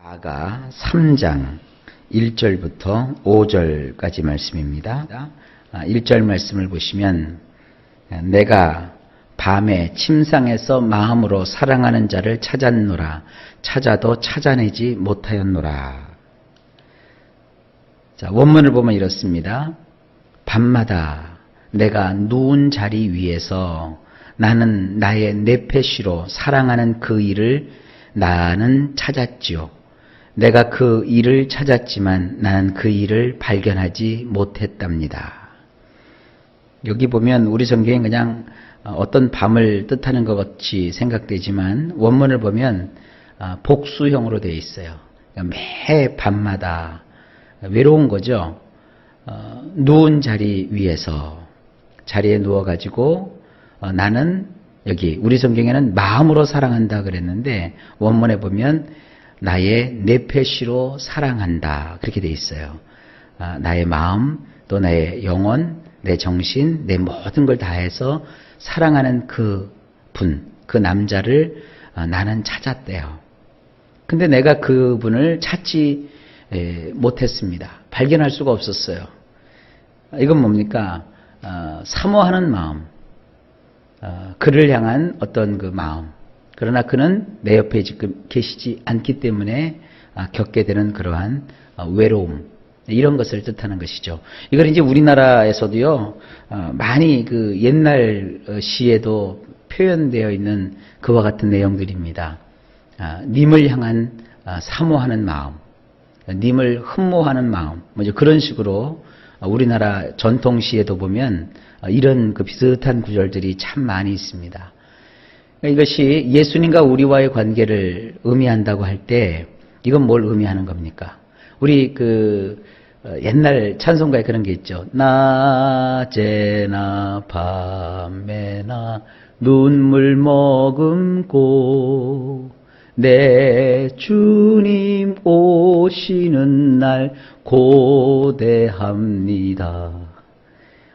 아가 3장 1절부터 5절까지 말씀입니다. 1절 말씀을 보시면 내가 밤에 침상에서 마음으로 사랑하는 자를 찾았노라. 찾아도 찾아내지 못하였노라. 자, 원문을 보면 이렇습니다. 밤마다 내가 누운 자리 위에서 나는 나의 네페시로 사랑하는 그 일을 나는 찾았지요. 내가 그 일을 찾았지만 나는 그 일을 발견하지 못했답니다. 여기 보면 우리 성경에 그냥 어떤 밤을 뜻하는 것 같이 생각되지만 원문을 보면 복수형으로 되어 있어요. 매 밤마다 외로운 거죠. 누운 자리 위에서 자리에 누워가지고 나는 여기 우리 성경에는 마음으로 사랑한다 그랬는데 원문에 보면 나의 네페시로 사랑한다 그렇게 되어 있어요. 나의 마음 또 나의 영혼 내 정신 내 모든 걸 다해서 사랑하는 그 분, 그 남자를 나는 찾았대요. 근데 내가 그분을 찾지 못했습니다. 발견할 수가 없었어요. 이건 뭡니까? 사모하는 마음, 그를 향한 어떤 그 마음. 그러나 그는 내 옆에 지금 계시지 않기 때문에 겪게 되는 그러한 외로움, 이런 것을 뜻하는 것이죠. 이걸 이제 우리나라에서도요, 많이 그 옛날 시에도 표현되어 있는 그와 같은 내용들입니다. 님을 향한 사모하는 마음, 님을 흠모하는 마음, 먼저 그런 식으로 우리나라 전통시에도 보면 이런 그 비슷한 구절들이 참 많이 있습니다. 이것이 예수님과 우리와의 관계를 의미한다고 할 때 이건 뭘 의미하는 겁니까? 우리 그 옛날 찬송가에 그런 게 있죠. 낮에나 밤에나 눈물 머금고 내 주님 오시는 날 고대합니다.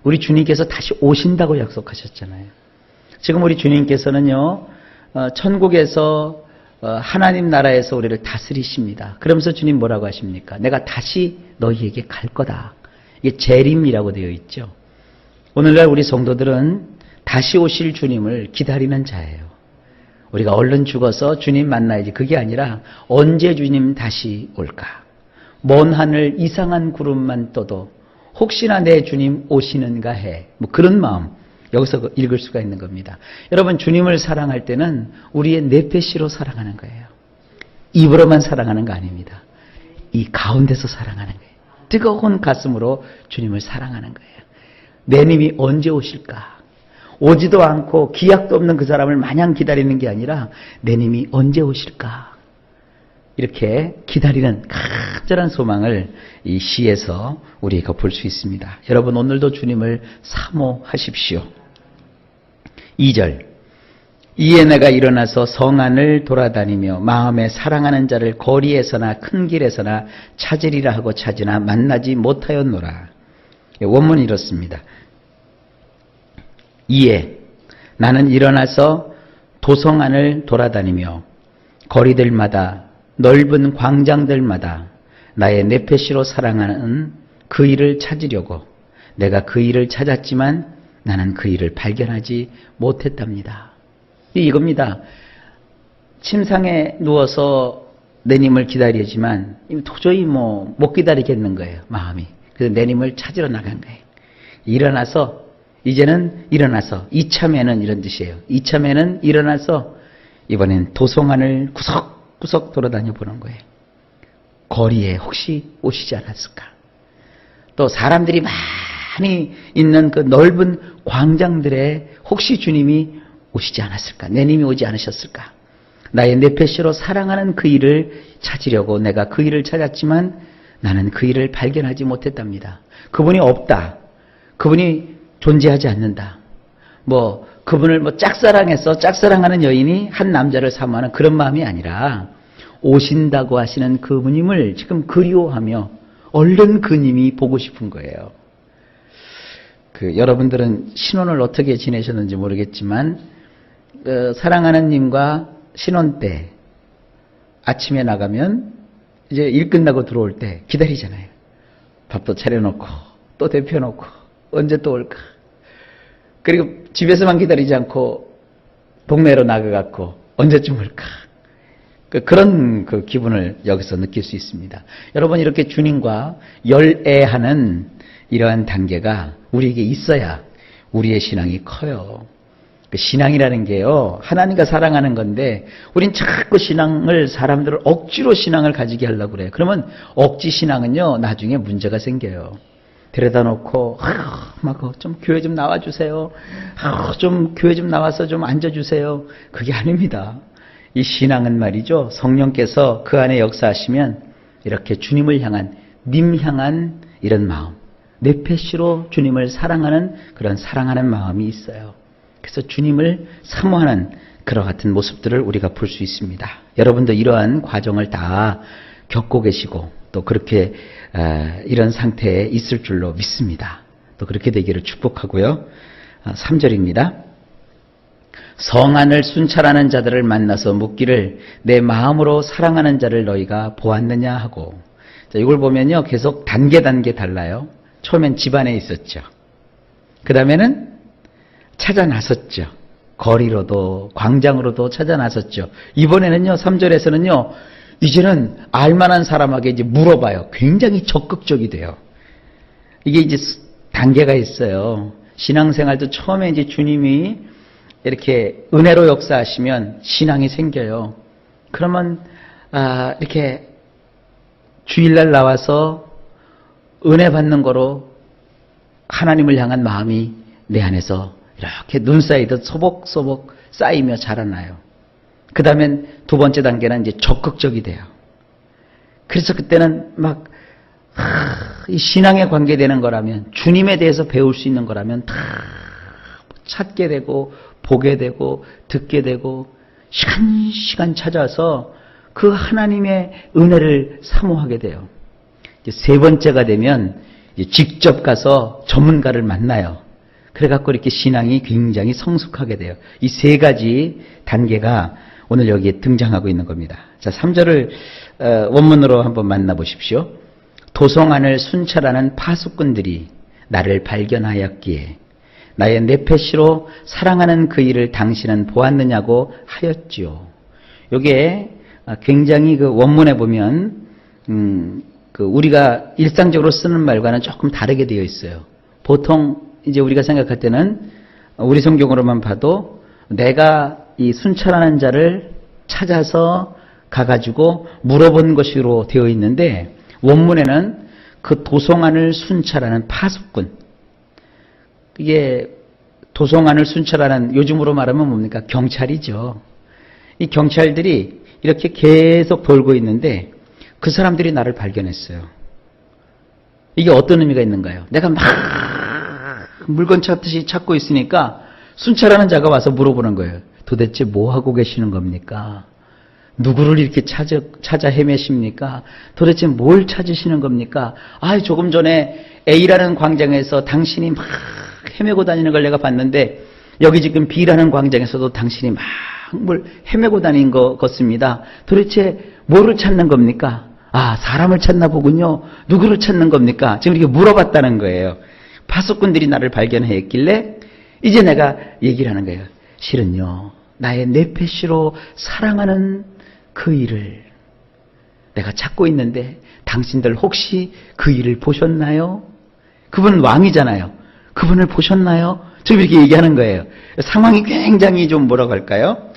우리 주님께서 다시 오신다고 약속하셨잖아요. 지금 우리 주님께서는요, 천국에서 하나님 나라에서 우리를 다스리십니다. 그러면서 주님 뭐라고 하십니까? 내가 다시 너희에게 갈 거다. 이게 재림이라고 되어 있죠. 오늘날 우리 성도들은 다시 오실 주님을 기다리는 자예요. 우리가 얼른 죽어서 주님 만나야지. 그게 아니라 언제 주님 다시 올까? 먼 하늘 이상한 구름만 떠도 혹시나 내 주님 오시는가 해. 뭐 그런 마음. 여기서 읽을 수가 있는 겁니다. 여러분, 주님을 사랑할 때는 우리의 네페시로 사랑하는 거예요. 입으로만 사랑하는 거 아닙니다. 이 가운데서 사랑하는 거예요. 뜨거운 가슴으로 주님을 사랑하는 거예요. 내 님이 언제 오실까? 오지도 않고 기약도 없는 그 사람을 마냥 기다리는 게 아니라 내 님이 언제 오실까? 이렇게 기다리는 간절한 소망을 이 시에서 우리가 볼 수 있습니다. 여러분, 오늘도 주님을 사모하십시오. 2절. 이에 내가 일어나서 성 안을 돌아다니며 마음에 사랑하는 자를 거리에서나 큰 길에서나 찾으리라 하고 찾으나 만나지 못하였노라. 원문이 이렇습니다. 이에 나는 일어나서 도성 안을 돌아다니며 거리들마다 넓은 광장들마다 나의 네페시로 사랑하는 그 일을 찾으려고 내가 그 일을 찾았지만 나는 그 일을 발견하지 못했답니다. 이겁니다. 침상에 누워서 내 님을 기다리지만 도저히 못 기다리겠는 거예요. 마음이. 그래서 내 님을 찾으러 나간 거예요. 이제는 일어나서 이참에는 이런 뜻이에요. 이참에는 일어나서 이번엔 도성안을 구석구석 돌아다녀 보는 거예요. 거리에 혹시 오시지 않았을까? 또 사람들이 많이 있는 그 넓은 광장들에 혹시 주님이 오시지 않았을까? 내 님이 오지 않으셨을까? 나의 네페시로 사랑하는 그 일을 찾으려고 내가 그 일을 찾았지만 나는 그 일을 발견하지 못했답니다. 그분이 없다. 그분이 존재하지 않는다. 그분을 짝사랑해서 짝사랑하는 여인이 한 남자를 사모하는 그런 마음이 아니라 오신다고 하시는 그분임을 지금 그리워하며 얼른 그님이 보고 싶은 거예요. 여러분들은 신혼을 어떻게 지내셨는지 모르겠지만 사랑하는 님과 신혼 때 아침에 나가면 이제 일 끝나고 들어올 때 기다리잖아요. 밥도 차려놓고 또 데펴놓고 언제 또 올까. 그리고 집에서만 기다리지 않고 동네로 나가갖고 언제쯤 올까. 그런 그 기분을 여기서 느낄 수 있습니다. 여러분, 이렇게 주님과 열애하는 이러한 단계가 우리에게 있어야 우리의 신앙이 커요. 그 신앙이라는 게요, 하나님과 사랑하는 건데 우린 자꾸 사람들을 억지로 신앙을 가지게 하려고 그래요. 그러면 억지 신앙은요, 나중에 문제가 생겨요. 데려다 놓고 막 좀 교회 좀 나와주세요. 좀 교회 좀 나와서 좀 앉아주세요. 그게 아닙니다. 이 신앙은 말이죠, 성령께서 그 안에 역사하시면 이렇게 주님을 향한, 님 향한 이런 마음, 내페시로 주님을 사랑하는 그런 사랑하는 마음이 있어요. 그래서 주님을 사모하는 그와 같은 모습들을 우리가 볼 수 있습니다. 여러분도 이러한 과정을 다 겪고 계시고 또 그렇게 이런 상태에 있을 줄로 믿습니다. 또 그렇게 되기를 축복하고요. 3절입니다. 성안을 순찰하는 자들을 만나서 묻기를 내 마음으로 사랑하는 자를 너희가 보았느냐 하고. 자, 이걸 보면요, 계속 단계 달라요. 처음엔 집안에 있었죠. 그 다음에는 찾아 나섰죠. 거리로도 광장으로도 찾아 나섰죠. 이번에는요, 3절에서는요, 이제는 알만한 사람에게 이제 물어봐요. 굉장히 적극적이 돼요. 이게 이제 단계가 있어요. 신앙생활도 처음에 이제 주님이 이렇게 은혜로 역사하시면 신앙이 생겨요. 그러면 이렇게 주일날 나와서 은혜 받는 거로 하나님을 향한 마음이 내 안에서 이렇게 눈 쌓이듯 소복소복 쌓이며 자라나요. 그 다음엔 두 번째 단계는 이제 적극적이 돼요. 그래서 그때는 막 이 신앙에 관계되는 거라면, 주님에 대해서 배울 수 있는 거라면 다 찾게 되고 보게 되고 듣게 되고 시간 찾아서 그 하나님의 은혜를 사모하게 돼요. 이제 세 번째가 되면 이제 직접 가서 전문가를 만나요. 그래갖고 이렇게 신앙이 굉장히 성숙하게 돼요. 이 세 가지 단계가 오늘 여기에 등장하고 있는 겁니다. 자, 3절을 원문으로 한번 만나보십시오. 도성안을 순찰하는 파수꾼들이 나를 발견하였기에 나의 내페시로 사랑하는 그 일을 당신은 보았느냐고 하였지요. 요게 굉장히 그 원문에 보면 그 우리가 일상적으로 쓰는 말과는 조금 다르게 되어 있어요. 보통 이제 우리가 생각할 때는 우리 성경으로만 봐도 내가 이 순찰하는 자를 찾아서 가가지고 물어본 것으로 되어 있는데, 원문에는 그 도성안을 순찰하는 파수꾼, 이게 도성안을 순찰하는, 요즘으로 말하면 뭡니까? 경찰이죠. 이 경찰들이 이렇게 계속 돌고 있는데 그 사람들이 나를 발견했어요. 이게 어떤 의미가 있는가요? 내가 막 물건 찾듯이 찾고 있으니까 순찰하는 자가 와서 물어보는 거예요. 도대체 뭐 하고 계시는 겁니까? 누구를 이렇게 찾아 헤매십니까? 도대체 뭘 찾으시는 겁니까? 조금 전에 A라는 광장에서 당신이 막 헤매고 다니는 걸 내가 봤는데, 여기 지금 B라는 광장에서도 당신이 막 뭘 헤매고 다닌 것 같습니다. 도대체 뭐를 찾는 겁니까? 사람을 찾나 보군요. 누구를 찾는 겁니까? 지금 이렇게 물어봤다는 거예요. 파수꾼들이 나를 발견했길래 이제 내가 얘기를 하는 거예요. 실은요, 나의 내페시로 사랑하는 그 일을 내가 찾고 있는데 당신들 혹시 그 일을 보셨나요? 그분은 왕이잖아요. 그분을 보셨나요? 지금 이렇게 얘기하는 거예요. 상황이 굉장히 좀 뭐라고 할까요?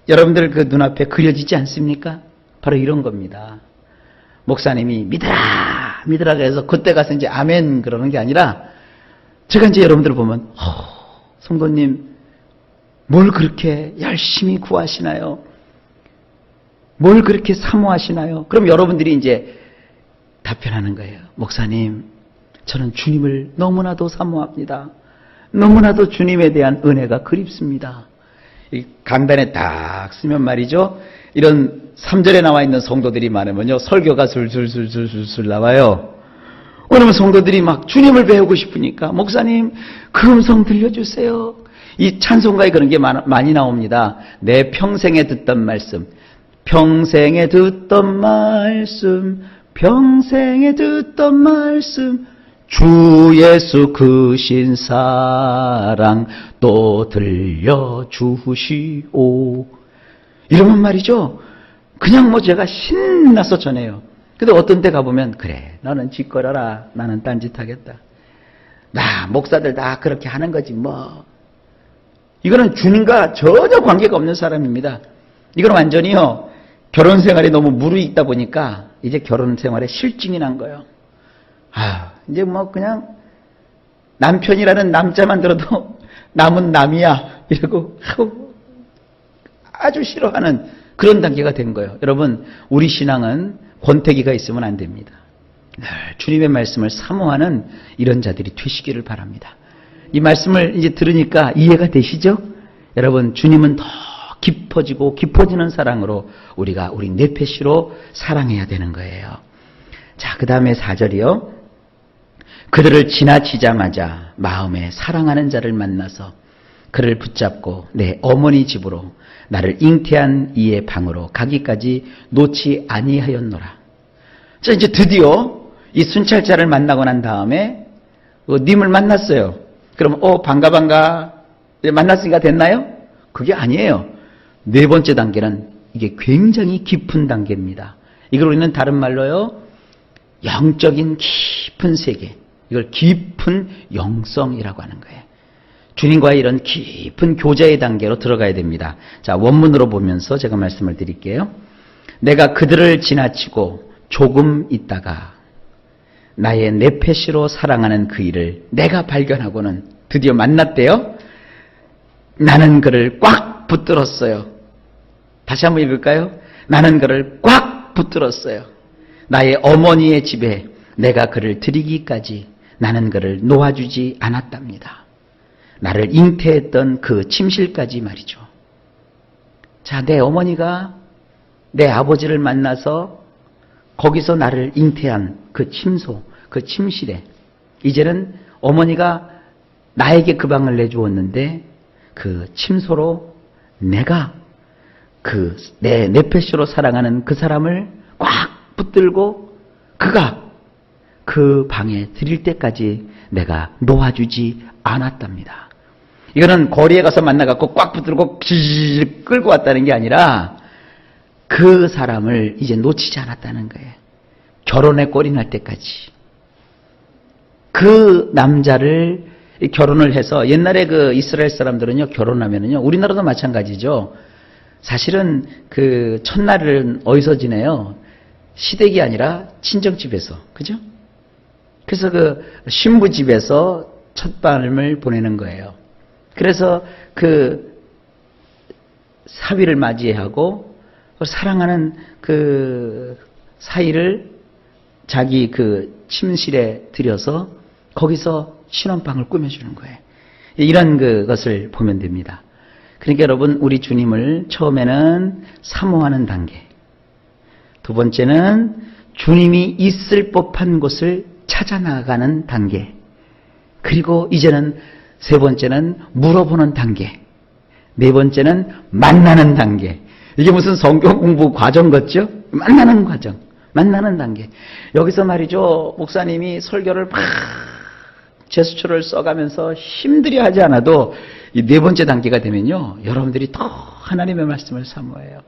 여러분들 그 눈앞에 그려지지 않습니까? 바로 이런 겁니다. 목사님이 믿으라 해서 그때 가서 이제 아멘 그러는 게 아니라, 제가 이제 여러분들 보면 성도님 뭘 그렇게 열심히 구하시나요? 뭘 그렇게 사모하시나요? 그럼 여러분들이 이제 답변하는 거예요. 목사님, 저는 주님을 너무나도 사모합니다. 너무나도 주님에 대한 은혜가 그립습니다. 이 강단에 딱 쓰면 말이죠, 이런 3절에 나와 있는 성도들이 많으면요, 설교가 술술 나와요. 왜냐면 성도들이 막 주님을 배우고 싶으니까, 목사님 그 음성 들려주세요. 이 찬송가에 그런 게 많이 나옵니다. 내 평생에 듣던 말씀, 평생에 듣던 말씀, 평생에 듣던 말씀, 주 예수 크신 사랑 또 들려주시오. 이러면 말이죠, 그냥 뭐 제가 신나서 전해요. 근데 어떤 데 가보면, 그래, 너는 짓거려라, 나는 딴짓하겠다. 나 목사들 다 그렇게 하는 거지 뭐. 이거는 주님과 전혀 관계가 없는 사람입니다. 이건 완전히요, 결혼 생활이 너무 무르익다 보니까 이제 결혼 생활에 실증이 난 거예요. 이제 뭐 그냥 남편이라는 남자만 들어도 남은 남이야 이러고 아주 싫어하는 그런 단계가 된 거예요. 여러분, 우리 신앙은 권태기가 있으면 안 됩니다. 주님의 말씀을 사모하는 이런 자들이 되시기를 바랍니다. 이 말씀을 이제 들으니까 이해가 되시죠? 여러분, 주님은 더 깊어지고 깊어지는 사랑으로 우리가 우리 네페시로 사랑해야 되는 거예요. 자, 그 다음에 4절이요. 그들을 지나치자마자 마음에 사랑하는 자를 만나서 그를 붙잡고 내 어머니 집으로 나를 잉태한 이의 방으로 가기까지 놓지 아니하였노라. 자, 이제 드디어 이 순찰자를 만나고 난 다음에 님을 만났어요. 그럼 반가 만났으니까 됐나요? 그게 아니에요. 네 번째 단계는 이게 굉장히 깊은 단계입니다. 이걸 우리는 다른 말로요, 영적인 깊은 세계, 이걸 깊은 영성이라고 하는 거예요. 주님과의 이런 깊은 교제의 단계로 들어가야 됩니다. 자, 원문으로 보면서 제가 말씀을 드릴게요. 내가 그들을 지나치고 조금 있다가 나의 네페시로 사랑하는 그 일을 내가 발견하고는 드디어 만났대요. 나는 그를 꽉 붙들었어요. 다시 한번 읽을까요? 나는 그를 꽉 붙들었어요. 나의 어머니의 집에 내가 그를 드리기까지 나는 그를 놓아주지 않았답니다. 나를 잉태했던 그 침실까지 말이죠. 자, 내 어머니가 내 아버지를 만나서 거기서 나를 잉태한 그 침소, 그 침실에 이제는 어머니가 나에게 그 방을 내주었는데 그 침소로 내가 그 내 네페시로 사랑하는 그 사람을 꽉 붙들고 그가 그 방에 들일 때까지 내가 놓아주지 않았답니다. 이거는 거리에 가서 만나갖고 꽉 붙들고 지지직 끌고 왔다는 게 아니라 그 사람을 이제 놓치지 않았다는 거예요. 결혼에 꼴이 날 때까지. 그 남자를 결혼을 해서, 옛날에 그 이스라엘 사람들은요, 결혼하면은요, 우리나라도 마찬가지죠. 사실은 그 첫날은 어디서 지내요? 시댁이 아니라 친정집에서. 그죠? 그래서 그 신부 집에서 첫밤을 보내는 거예요. 그래서 그 사위를 맞이하고 사랑하는 그 사이를 자기 그 침실에 들여서 거기서 신혼방을 꾸며주는 거예요. 이런 그것을 보면 됩니다. 그러니까 여러분, 우리 주님을 처음에는 사모하는 단계, 두 번째는 주님이 있을 법한 곳을 찾아 나가는 단계, 그리고 이제는 세 번째는 물어보는 단계, 네 번째는 만나는 단계. 이게 무슨 성경 공부 과정 같죠? 만나는 과정, 만나는 단계. 여기서 말이죠, 목사님이 설교를 막 제스처를 써가면서 힘들여 하지 않아도 이 네 번째 단계가 되면요, 여러분들이 더 하나님의 말씀을 사모해요.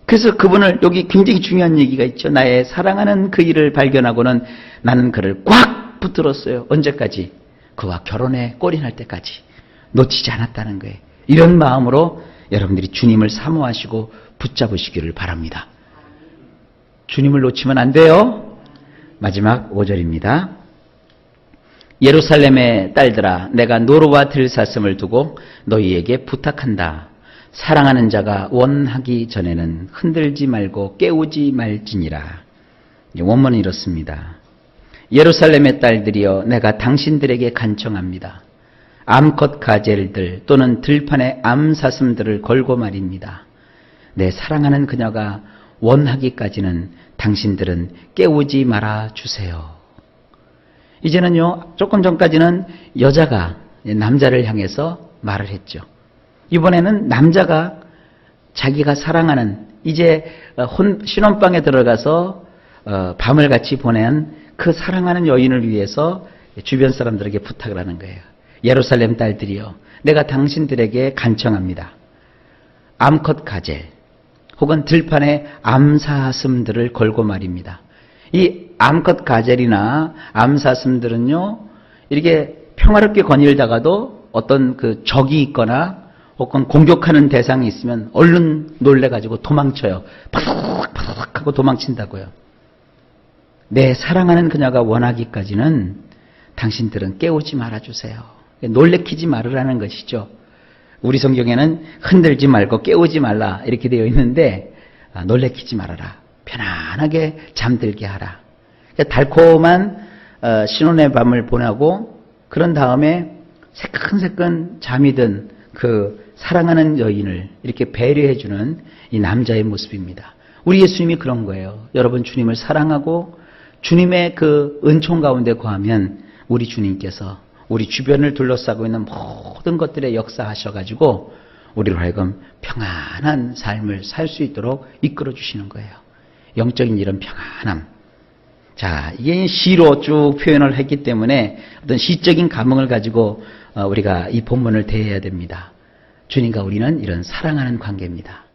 그래서 그분을, 여기 굉장히 중요한 얘기가 있죠. 나의 사랑하는 그 일을 발견하고는 나는 그를 꽉 붙들었어요. 언제까지? 그와 결혼에 꼴이 날 때까지 놓치지 않았다는 거예요. 이런 마음으로 여러분들이 주님을 사모하시고 붙잡으시기를 바랍니다. 주님을 놓치면 안 돼요. 마지막 5절입니다. 예루살렘의 딸들아, 내가 노루와 들사슴을 두고 너희에게 부탁한다. 사랑하는 자가 원하기 전에는 흔들지 말고 깨우지 말지니라. 원문은 이렇습니다. 예루살렘의 딸들이여, 내가 당신들에게 간청합니다. 암컷 가젤들 또는 들판의 암사슴들을 걸고 말입니다. 내 사랑하는 그녀가 원하기까지는 당신들은 깨우지 말아 주세요. 이제는요, 조금 전까지는 여자가 남자를 향해서 말을 했죠. 이번에는 남자가 자기가 사랑하는 이제 신혼방에 들어가서 밤을 같이 보낸 그 사랑하는 여인을 위해서 주변 사람들에게 부탁을 하는 거예요. 예루살렘 딸들이여, 내가 당신들에게 간청합니다. 암컷 가젤 혹은 들판의 암사슴들을 걸고 말입니다. 이 암컷 가젤이나 암사슴들은요, 이렇게 평화롭게 거닐다가도 어떤 그 적이 있거나 혹은 공격하는 대상이 있으면 얼른 놀래가지고 도망쳐요. 파닥파닥 하고 도망친다고요. 내 사랑하는 그녀가 원하기까지는 당신들은 깨우지 말아주세요. 놀래키지 말으라는 것이죠. 우리 성경에는 흔들지 말고 깨우지 말라 이렇게 되어 있는데, 놀래키지 말아라. 편안하게 잠들게 하라. 달콤한 신혼의 밤을 보내고 그런 다음에 새끈새끈 잠이 든 그 사랑하는 여인을 이렇게 배려해주는 이 남자의 모습입니다. 우리 예수님이 그런 거예요. 여러분, 주님을 사랑하고 주님의 그 은총 가운데 거하면 우리 주님께서 우리 주변을 둘러싸고 있는 모든 것들에 역사하셔가지고 우리로 하여금 평안한 삶을 살 수 있도록 이끌어 주시는 거예요. 영적인 이런 평안함. 자, 이게 시로 쭉 표현을 했기 때문에 어떤 시적인 감흥을 가지고 우리가 이 본문을 대해야 됩니다. 주님과 우리는 이런 사랑하는 관계입니다.